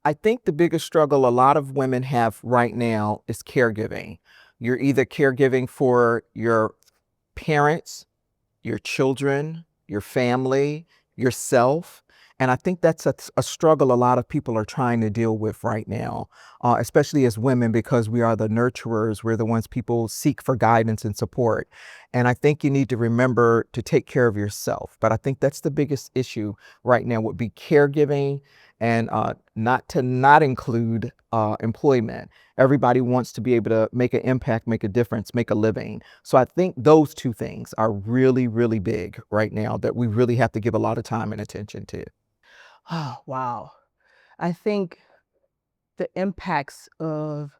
I think the biggest struggle a lot of women have right now is caregiving. You're either caregiving for your parents, your children, your family, yourself. And I think that's a struggle a lot of people are trying to deal with right now, especially as women, because we are the nurturers. We're the ones people seek for guidance and support. And I think you need to remember to take care of yourself. But I think that's the biggest issue right now would be caregiving and not include employment. Everybody wants to be able to make an impact, make a difference, make a living. So I think those two things are really, really big right now that we really have to give a lot of time and attention to. Oh, wow. I think the impacts of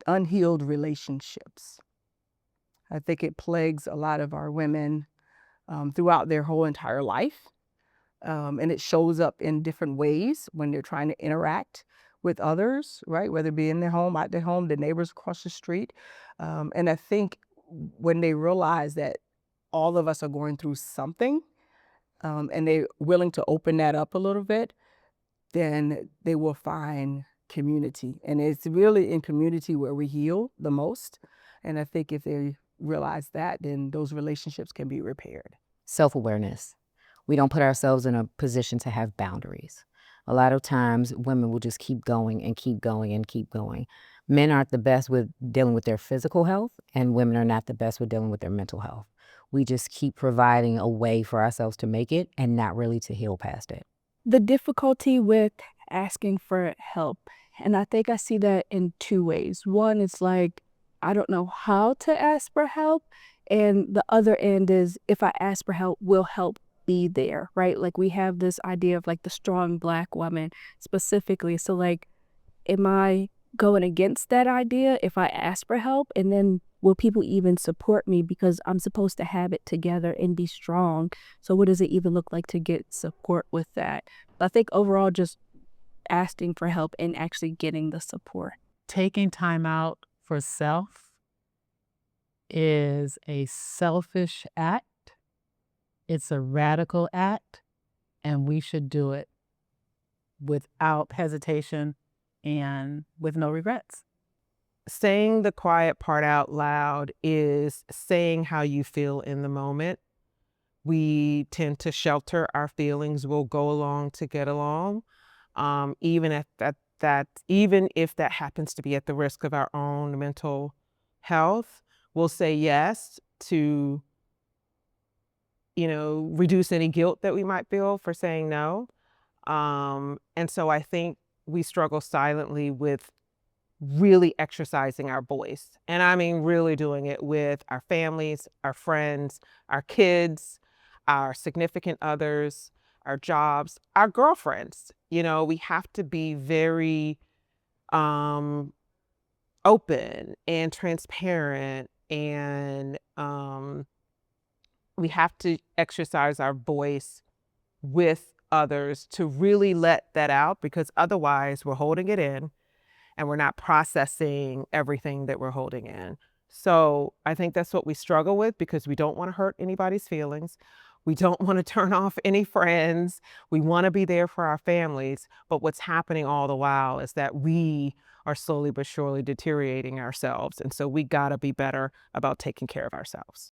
unhealed relationships. I think it plagues a lot of our women throughout their whole entire life. And it shows up in different ways when they're trying to interact with others, right? Whether it be in their home, out their home, the neighbors across the street. And I think when they realize that all of us are going through something, and they're willing to open that up a little bit, then they will find community. And it's really in community where we heal the most. And I think if they realize that, then those relationships can be repaired. Self-awareness. We don't put ourselves in a position to have boundaries. A lot of times, women will just keep going and keep going and keep going. Men aren't the best with dealing with their physical health, and women are not the best with dealing with their mental health. We just keep providing a way for ourselves to make it and not really to heal past it. The difficulty with asking for help. And I think I see that in two ways. One is like, I don't know how to ask for help. And the other end is if I ask for help, will help be there, right? Like we have this idea of like the strong Black woman specifically. So, like, am I going against that idea if I ask for help? And then will people even support me because I'm supposed to have it together and be strong? So what does it even look like to get support with that? But I think overall, just asking for help and actually getting the support. Taking time out for self is a selfish act. It's a radical act, and we should do it without hesitation and with no regrets. Saying the quiet part out loud is saying how you feel in the moment. We tend to shelter our feelings. We'll go along to get along, even if even if that happens to be at the risk of our own mental health. We'll say yes to, reduce any guilt that we might feel for saying no. And so I think we struggle silently with really exercising our voice. And I mean, really doing it with our families, our friends, our kids, our significant others, our jobs, our girlfriends. We have to be very um, open and transparent, and we have to exercise our voice with others to really let that out, because otherwise we're holding it in and we're not processing everything that we're holding in. So I think that's what we struggle with, because we don't want to hurt anybody's feelings. We don't want to turn off any friends. We want to be there for our families. But what's happening all the while is that we are slowly but surely deteriorating ourselves. And so we got to be better about taking care of ourselves.